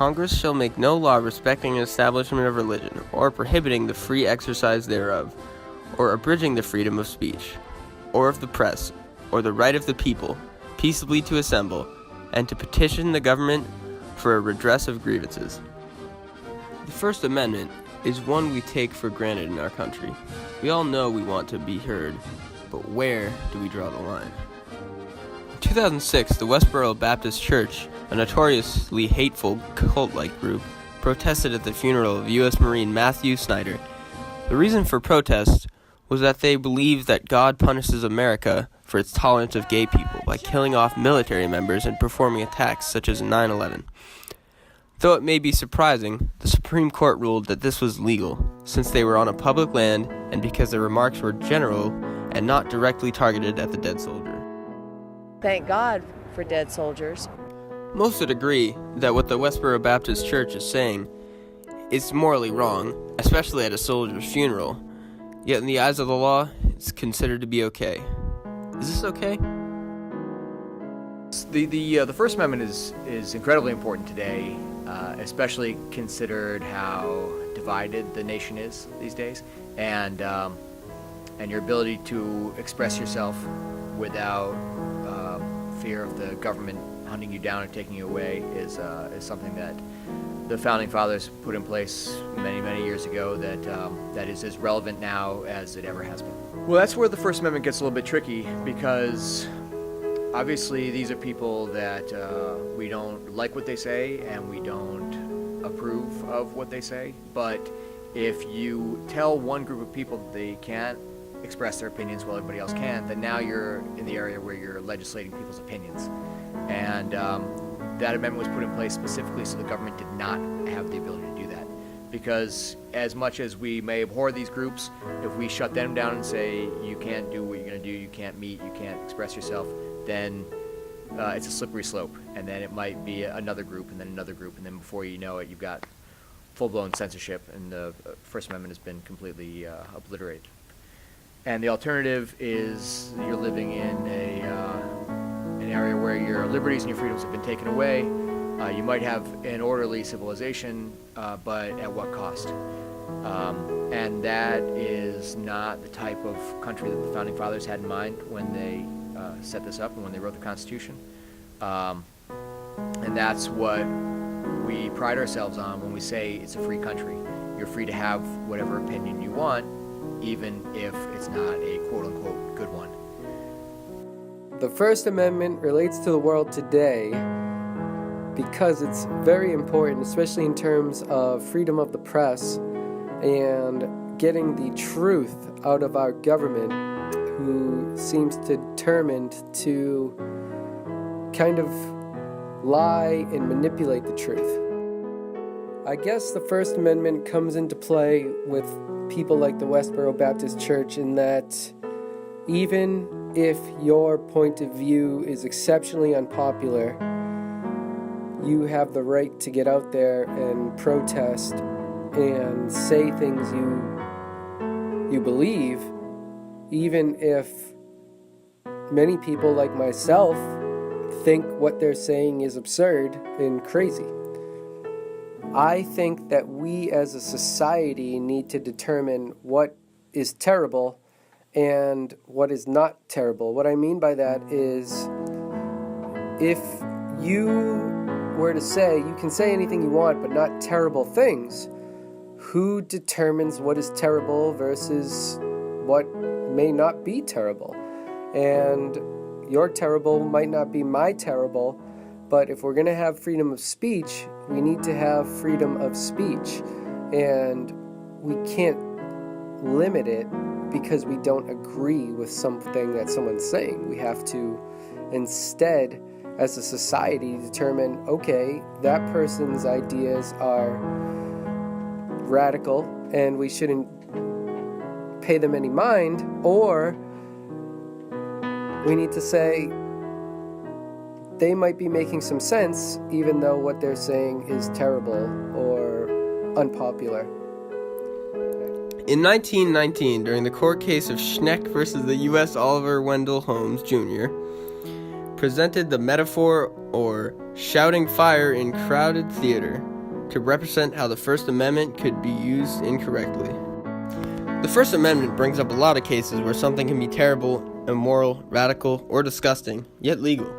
Congress shall make no law respecting an establishment of religion, or prohibiting the free exercise thereof, or abridging the freedom of speech, or of the press, or the right of the people, peaceably to assemble, and to petition the government for a redress of grievances. The First Amendment is one we take for granted in our country. We all know we want to be heard, but where do we draw the line? In 2006, the Westboro Baptist Church, a notoriously hateful cult-like group, protested at the funeral of U.S. Marine Matthew Snyder. The reason for protest was that they believed that God punishes America for its tolerance of gay people by killing off military members and performing attacks such as 9/11. Though it may be surprising, the Supreme Court ruled that this was legal, since they were on a public land and because their remarks were general and not directly targeted at the dead soldier. Thank God for dead soldiers. Most would agree that what the Westboro Baptist Church is saying is morally wrong, especially at a soldier's funeral. Yet in the eyes of the law, it's considered to be okay. Is this okay? The First Amendment is incredibly important today, especially considered how divided the nation is these days, and your ability to express yourself without fear of the government hunting you down and taking you away is something that the Founding Fathers put in place many years ago that is as relevant now as it ever has been. Well, that's where the First Amendment gets a little bit tricky, because obviously these are people that we don't like what they say and we don't approve of what they say, but if you tell one group of people that they can't express their opinions while everybody else can, then now you're in the area where you're legislating people's opinions. And that amendment was put in place specifically so the government did not have the ability to do that. Because as much as we may abhor these groups, if we shut them down and say, you can't do what you're going to do, you can't meet, you can't express yourself, then it's a slippery slope. And then it might be another group, and then another group, and then before you know it, you've got full-blown censorship, and the First Amendment has been completely obliterated. And the alternative is you're living in an area where your liberties and your freedoms have been taken away. You might have an orderly civilization, but at what cost? And that is not the type of country that the Founding Fathers had in mind when they set this up and when they wrote the Constitution. And that's what we pride ourselves on when we say it's a free country. You're free to have whatever opinion you want, even if it's not a quote-unquote good one. The First Amendment relates to the world today because it's very important, especially in terms of freedom of the press and getting the truth out of our government, who seems determined to kind of lie and manipulate the truth. I guess the First Amendment comes into play with people like the Westboro Baptist Church in that even if your point of view is exceptionally unpopular, you have the right to get out there and protest and say things you believe, even if many people like myself think what they're saying is absurd and crazy. I think that we as a society need to determine what is terrible and what is not terrible. What I mean by that is, if you were to say, you can say anything you want but not terrible things, who determines what is terrible versus what may not be terrible? And your terrible might not be my terrible, but if we're going to have freedom of speech, we need to have freedom of speech. And we can't limit it because we don't agree with something that someone's saying. We have to instead, as a society, determine, okay, that person's ideas are radical and we shouldn't pay them any mind, or we need to say they might be making some sense even though what they're saying is terrible or unpopular. In 1919, during the court case of Schneck versus the U.S. Oliver Wendell Holmes Jr., presented the metaphor or shouting fire in crowded theater. to represent how the First Amendment could be used incorrectly. The First Amendment brings up a lot of cases where something can be terrible, immoral, radical, or disgusting, yet legal.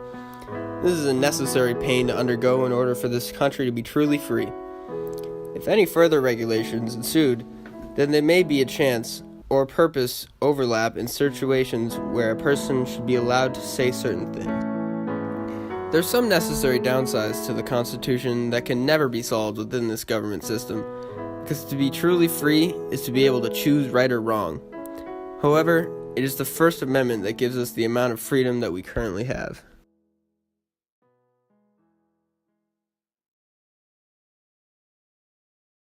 This is a necessary pain to undergo in order for this country to be truly free. If any further regulations ensued, then there may be a chance or purpose overlap in situations where a person should be allowed to say certain things. There's some necessary downsides to the Constitution that can never be solved within this government system, because to be truly free is to be able to choose right or wrong. However, it is the First Amendment that gives us the amount of freedom that we currently have.